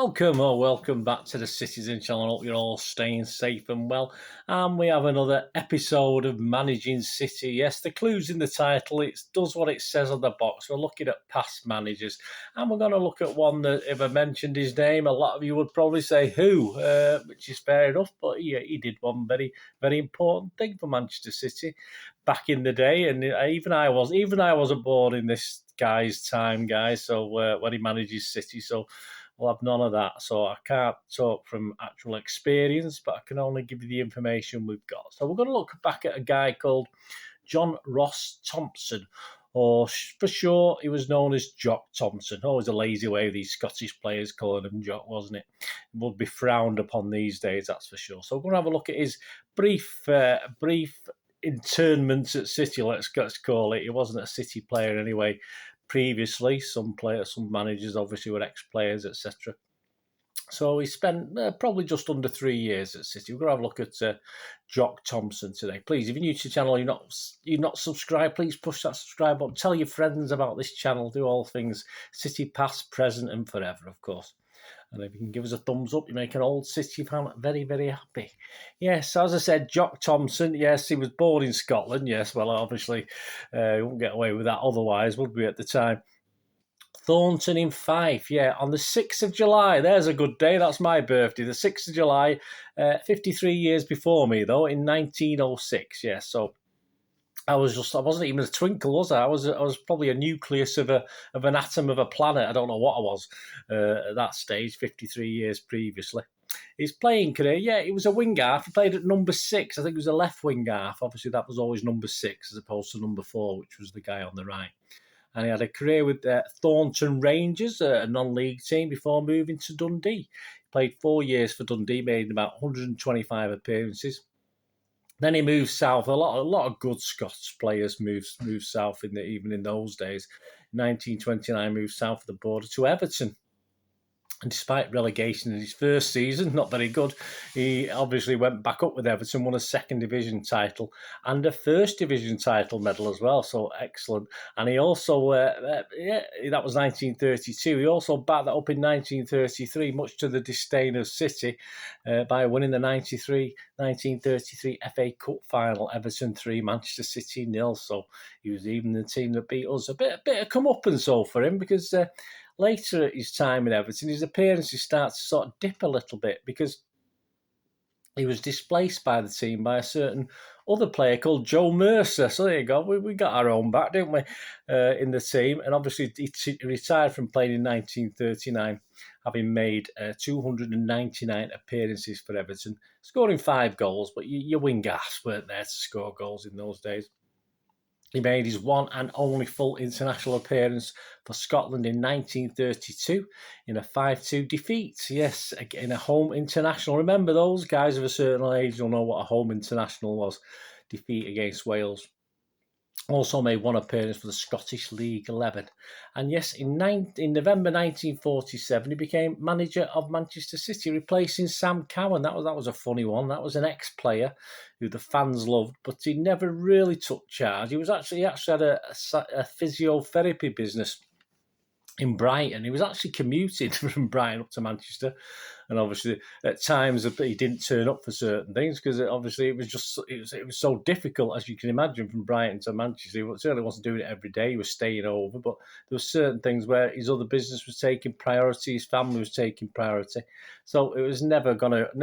Welcome back to the Citizen channel. I hope you're all staying safe and well. And we have another episode of Managing City. Yes, the clue's in the title. It does what it says on the box. We're looking at past managers. And we're going to look at one that, if I mentioned his name, a lot of you would probably say who, which is fair enough. But he did one very, very important thing for Manchester City back in the day. And even I wasn't born in this guy's time, guys. So when he manages City, so we'll have none of that. So I can't talk from actual experience, but I can only give you the information we've got. So we're going to look back at a guy called John Ross Thompson, or for short, he was known as Jock Thompson. Always a lazy way of these Scottish players calling him Jock, wasn't it? It would be frowned upon these days, that's for sure. So we're going to have a look at his brief internment at City, let's call it. He wasn't a City player anyway. Previously, some managers obviously were ex-players, etc. So he spent probably just under 3 years at City. We're going to have a look at Jock Thompson today. Please, if you're new to the channel, you're not subscribed, please push that subscribe button. Tell your friends about this channel. Do all things City past, present and forever, of course. And if you can give us a thumbs up, you make an old City fan very, very happy. Yes, as I said, Jock Thompson, yes, he was born in Scotland. Yes, well, obviously, we wouldn't get away with that otherwise, would we, at the time? Thornton in Fife, yeah, on the 6th of July. There's a good day. That's my birthday, the 6th of July, 53 years before me, though, in 1906. Yeah, so I wasn't even a twinkle, was I? I was probably a nucleus of an atom of a planet. I don't know what I was at that stage, 53 years previously. His playing career, yeah, he was a wing half. He played at number 6. I think he was a left wing half. Obviously, that was always number 6 as opposed to number 4, which was the guy on the right. And he had a career with Thornton Rangers, a non-league team, before moving to Dundee. He played 4 years for Dundee, made about 125 appearances. Then he moved south. A lot of good Scots players moved south even in those days. In 1929, moved south of the border to Everton. And despite relegation in his first season, not very good, he obviously went back up with Everton, won a second division title and a first division title medal as well. So excellent. And he also, that was 1932. He also backed that up in 1933, much to the disdain of City, by winning the 1933 FA Cup final, Everton 3, Manchester City 0. So he was even the team that beat us. A bit of comeuppance for him because later at his time in Everton, his appearances start to sort of dip a little bit because he was displaced by the team by a certain other player called Joe Mercer. So there you go. We got our own back, didn't we, in the team? And obviously he retired from playing in 1939, having made 299 appearances for Everton, scoring 5 goals. But your wing halves weren't there to score goals in those days. He made his one and only full international appearance for Scotland in 1932 in a 5-2 defeat. Yes, in a home international. Remember, those guys of a certain age will know what a home international was. Defeat against Wales. Also made one appearance for the Scottish League 11. And yes, in November 1947, he became manager of Manchester City, replacing Sam Cowan. That was a funny one. That was an ex-player who the fans loved, but he never really took charge. He actually had a physiotherapy business in Brighton. He was actually commuting from Brighton up to Manchester, and obviously at times he didn't turn up for certain things because obviously it was so difficult, as you can imagine, from Brighton to Manchester. He certainly wasn't doing it every day. He was staying over, but there were certain things where his other business was taking priority, his family was taking priority, so it was never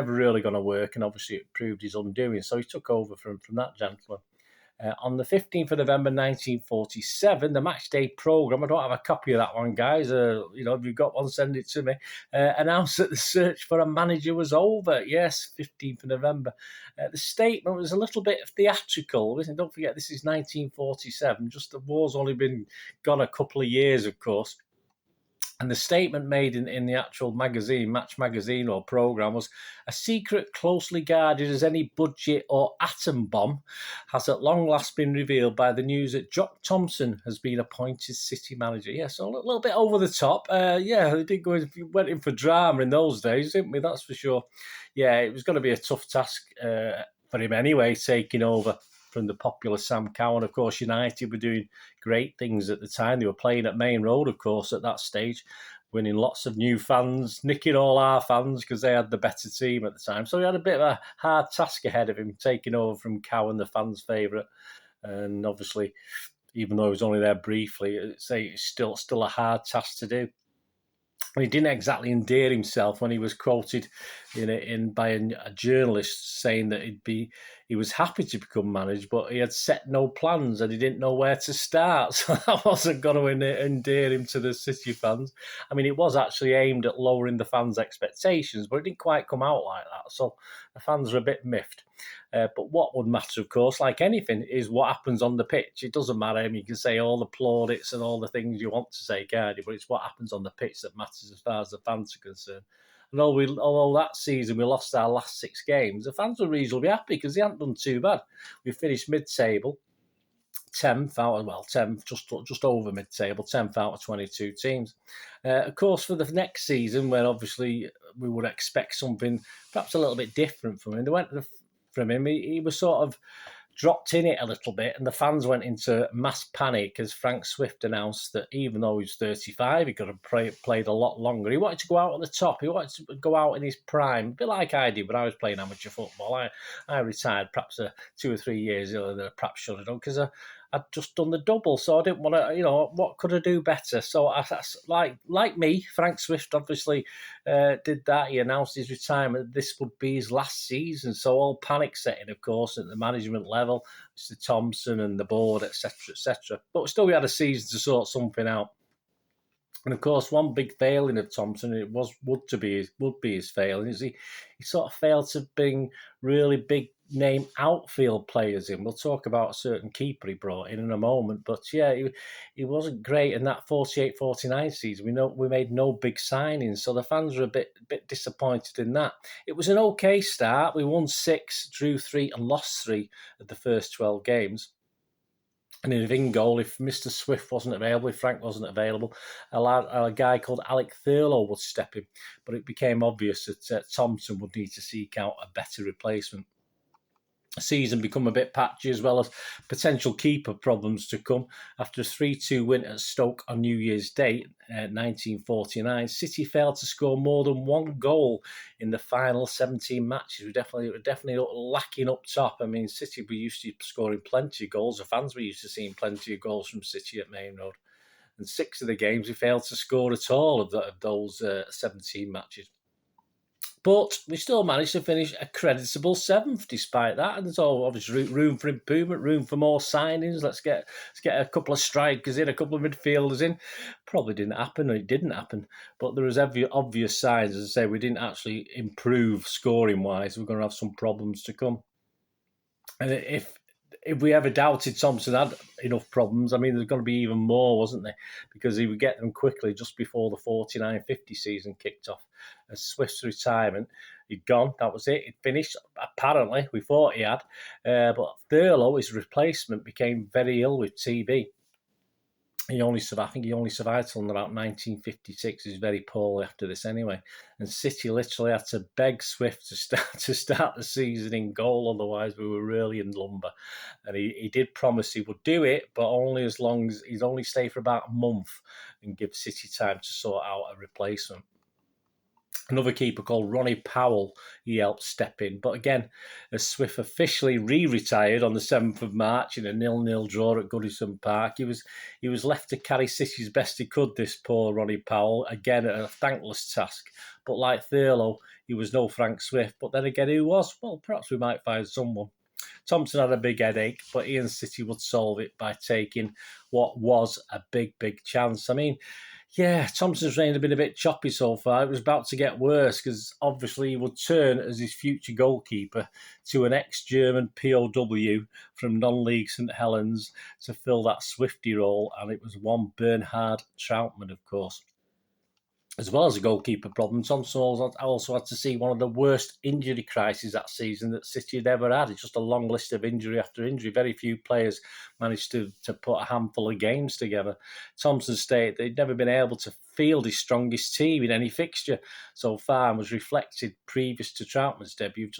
really gonna work, and obviously it proved his undoing. So he took over from that gentleman. On the 15th of November 1947, the matchday programme, I don't have a copy of that one, guys. If you've got one, send it to me. Announced that the search for a manager was over. Yes, 15th of November. The statement was a little bit theatrical. Listen, don't forget, this is 1947. Just the war's only been gone a couple of years, of course. And the statement made in the actual magazine, Match Magazine or programme, was a secret closely guarded as any budget or atom bomb has at long last been revealed by the news that Jock Thompson has been appointed City manager. Yeah, so a little bit over the top. We went in for drama in those days, didn't we? That's for sure. Yeah, it was going to be a tough task for him anyway, taking over from the popular Sam Cowan. Of course, United were doing great things at the time. They were playing at Main Road, of course, at that stage. winning lots of new fans, nicking all our fans because they had the better team at the time. So he had a bit of a hard task ahead of him, taking over from Cowan, the fans' favourite. And obviously, even though he was only there briefly, it's still a hard task to do. And he didn't exactly endear himself when he was quoted by a journalist saying that he was happy to become manager, but he had set no plans and he didn't know where to start. So that wasn't going to endear him to the City fans. I mean, it was actually aimed at lowering the fans' expectations, but it didn't quite come out like that. So the fans are a bit miffed. But what would matter, of course, like anything, is what happens on the pitch. It doesn't matter. I mean, you can say all the plaudits and all the things you want to say, can't you? But it's what happens on the pitch that matters as far as the fans are concerned. And although that season we lost our last 6 games, the fans were reasonably happy because they hadn't done too bad. We finished mid-table, 10th out of, 10th, just over mid-table, 10th out of 22 teams. Of course, for the next season, where obviously we would expect something perhaps a little bit different from him, he was sort of dropped in it a little bit, and the fans went into mass panic as Frank Swift announced that even though he was 35, he could have played a lot longer. He wanted to go out at the top. He wanted to go out in his prime, a bit like I did when I was playing amateur football. I retired perhaps 2 or 3 years earlier than I perhaps should have done because I'd just done the double, so I didn't want to, what could I do better? So like me, Frank Swift obviously did that. He announced his retirement. This would be his last season, so all panic setting, of course, at the management level, Mr. Thompson and the board, etc., etc. But still, we had a season to sort something out. And of course, one big failing of Thompson would be his failing is he sort of failed to bring really big name outfield players in. We'll talk about a certain keeper he brought in a moment, but yeah, he wasn't great in that 48-49 season. We made no big signings, so the fans were a bit disappointed in that. It was an okay start. We won 6, drew 3, and lost 3 of the first 12 games. And in goal, if Mr. Swift wasn't available, if Frank wasn't available, a guy called Alec Thurlow would step in. But it became obvious that Thompson would need to seek out a better replacement. The season become a bit patchy as well as potential keeper problems to come. After a 3-2 win at Stoke on New Year's Day, 1949, City failed to score more than 1 goal in the final 17 matches. We were definitely lacking up top. I mean, City were used to scoring plenty of goals. The fans were used to seeing plenty of goals from City at Main Road. And 6 of the games we failed to score at all of those 17 matches. But we still managed to finish a creditable 7th despite that. And there's obviously room for improvement, room for more signings. Let's get a couple of strikers in, a couple of midfielders in. Probably didn't happen, or it didn't happen. But there was obvious signs, as I say, we didn't actually improve scoring-wise. We're going to have some problems to come. And if we ever doubted Thompson had enough problems, I mean, there's going to be even more, wasn't there? Because he would get them quickly just before the 49-50 season kicked off. As Swift's retirement, he'd gone. That was it. He'd finished. Apparently, we thought he had. But Thurlow, his replacement, became very ill with TB. I think he only survived till about 1956. He was very poorly after this anyway. And City literally had to beg Swift to start the season in goal, otherwise we were really in lumber. And he did promise he would do it, but only as long as he'd only stay for about a month and give City time to sort out a replacement. Another keeper called Ronnie Powell, he helped step in. But again, as Swift officially re-retired on the 7th of March in a 0-0 draw at Goodison Park, he was left to carry City's best he could, this poor Ronnie Powell. Again, a thankless task. But like Thurlow, he was no Frank Swift. But then again, who was? Well, perhaps we might find someone. Thompson had a big headache, but he and City would solve it by taking what was a big, big chance. I mean, yeah, Thompson's reign had been a bit choppy so far. It was about to get worse because obviously he would turn as his future goalkeeper to an ex-German POW from non-league St Helens to fill that Swifty role, and it was one Bernhard Trautmann, of course. As well as a goalkeeper problem, Thompson also had to see one of the worst injury crises that season that City had ever had. It's just a long list of injury after injury. Very few players managed to put a handful of games together. Thompson stated they'd never been able to field his strongest team in any fixture so far, and was reflected previous to Troutman's debut.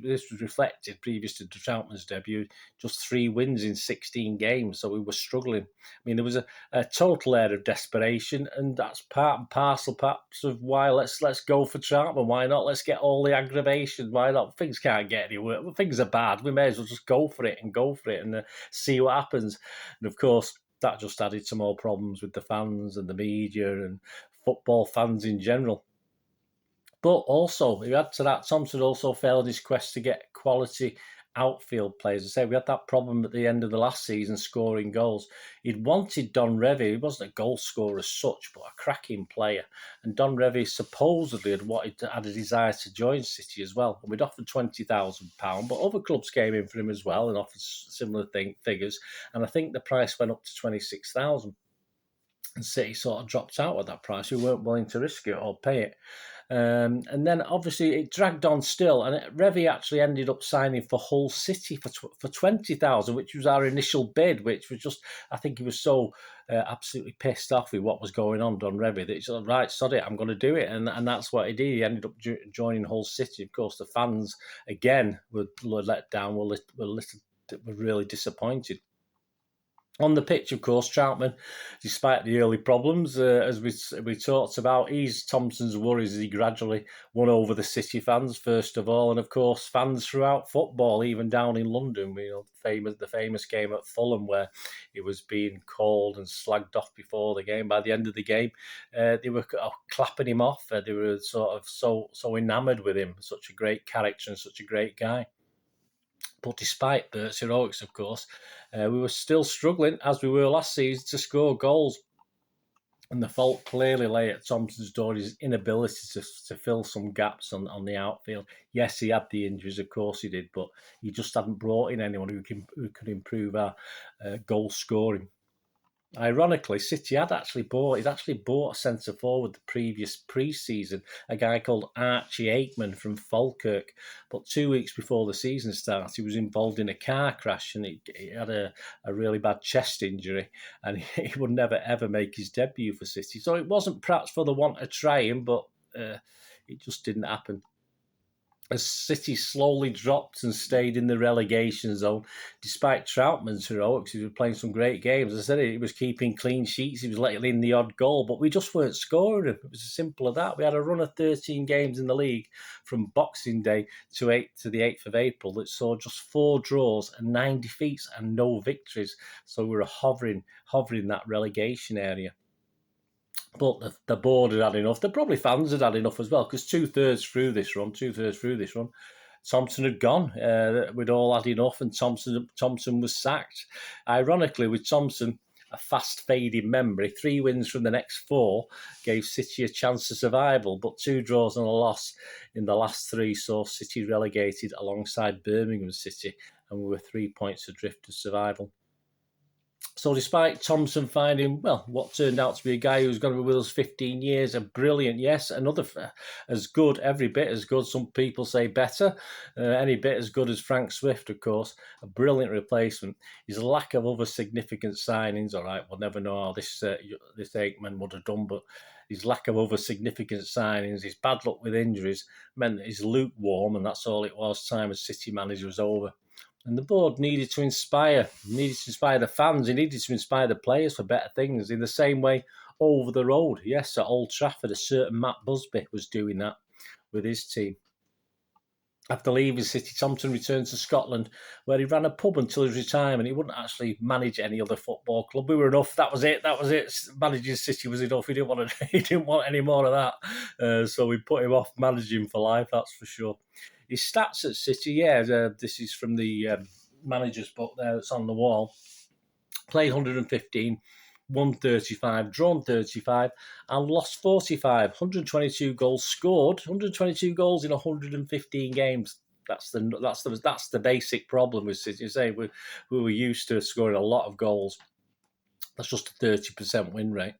This was reflected previous to Troutman's debut. Just 3 wins in 16 games, so we were struggling. I mean, there was a total air of desperation, and that's part and parcel, perhaps, of why let's go for Troutman. Why not? Let's get all the aggravation. Why not? Things can't get any worse. Things are bad. We may as well just go for it and see what happens. And of course, that just added to more problems with the fans and the media and football fans in general. But also, we add to that, Thompson also failed his quest to get quality outfield players. I say we had that problem at the end of the last season, scoring goals. He'd wanted Don Revie. He wasn't a goal scorer as such, but a cracking player. And Don Revie supposedly had a desire to join City as well. And we'd offered £20,000, but other clubs came in for him as well and offered similar figures. And I think the price went up to 26,000. And City sort of dropped out at that price. We weren't willing to risk it or pay it. And then obviously it dragged on still, and Revie actually ended up signing for Hull City for 20,000, which was our initial bid, which was just, I think he was so absolutely pissed off with what was going on, Don Revie, that he said, right, sod it, I'm going to do it, and that's what he did. He ended up joining Hull City. Of course, the fans again were let down, were really disappointed. On the pitch, of course, Troutman, despite the early problems, as we talked about, eased Thompson's worries as he gradually won over the City fans, first of all, and of course, fans throughout football, even down in London. The famous game at Fulham where he was being called and slagged off before the game. By the end of the game, they were clapping him off. They were sort of so enamoured with him, such a great character and such a great guy. But despite Bert's heroics, of course, we were still struggling, as we were last season, to score goals. And the fault clearly lay at Thompson's door, his inability to fill some gaps on the outfield. Yes, he had the injuries, of course he did, but he just hadn't brought in anyone who could improve our goal scoring. Ironically, City had actually bought a centre forward the previous pre-season, a guy called Archie Aikman from Falkirk. But 2 weeks before the season started, he was involved in a car crash and he had a really bad chest injury, and he would never ever make his debut for City. So it wasn't perhaps for the want of trying, but it just didn't happen. As City slowly dropped and stayed in the relegation zone, despite Troutman's heroics, he was playing some great games. As I said, he was keeping clean sheets, he was letting in the odd goal, but we just weren't scoring. It was as simple as that. We had a run of 13 games in the league from Boxing Day to the 8th of April that saw just 4 draws and 9 defeats and no victories. So we were hovering that relegation area. But the board had had enough. The probably fans had had enough as well, because two-thirds through this run, Thompson had gone. We'd all had enough, and Thompson was sacked. Ironically, with Thompson, a fast-fading memory, 3 wins from the next 4 gave City a chance of survival, but 2 draws and a loss in the last 3 saw City relegated alongside Birmingham City, and we were 3 points adrift of survival. So despite Thompson finding, what turned out to be a guy who's going to be with us 15 years, a brilliant, yes, another as good, every bit as good, some people say better, any bit as good as Frank Swift, of course, a brilliant replacement. His lack of other significant signings, all right, we'll never know how this Aikman would have done, but his lack of other significant signings, his bad luck with injuries, meant that he's lukewarm, and that's all it was. Time as City manager was over. And the board needed to inspire the fans. He needed to inspire the players for better things. In the same way, over the road, yes, at Old Trafford, a certain Matt Busby was doing that with his team. After leaving City, Thompson returned to Scotland, where he ran a pub until his retirement. He wouldn't actually manage any other football club. We were enough. That was it. Managing City was enough. He didn't want any more of that. So we put him off managing for life. That's for sure. His stats at City, this is from the manager's book there. It's on the wall. Played 115. Won 35, drawn 35, and lost 45. 122 goals scored. 122 goals in 115 games. That's the basic problem with City. Say we were used to scoring a lot of goals. That's just a 30% win rate.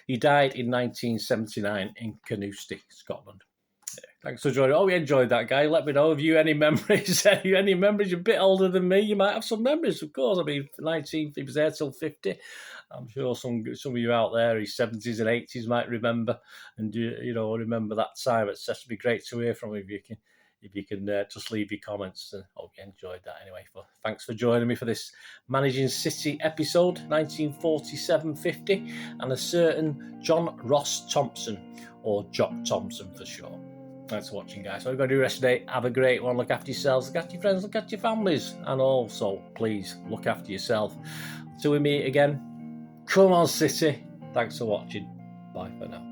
He died in 1979 in Carnoustie, Scotland. Thanks for joining. Oh, we enjoyed that, guy. Let me know if you any memories. Any memories? You're a bit older than me. You might have some memories, of course. I mean, 19, he was there till 50. I'm sure some of you out there, his 70s and 80s, might remember and remember that time. It's just be great to hear from you if you can just leave your comments. And hope you enjoyed that anyway. But thanks for joining me for this Managing City episode 1947-50 and a certain John Ross Thompson, or Jock Thompson for short. Thanks for watching, guys. So we're going to do the rest of the day. Have a great one. Look after yourselves, look after your friends, look after your families, and also, please, look after yourself. Until we meet again, come on, City. Thanks for watching. Bye for now.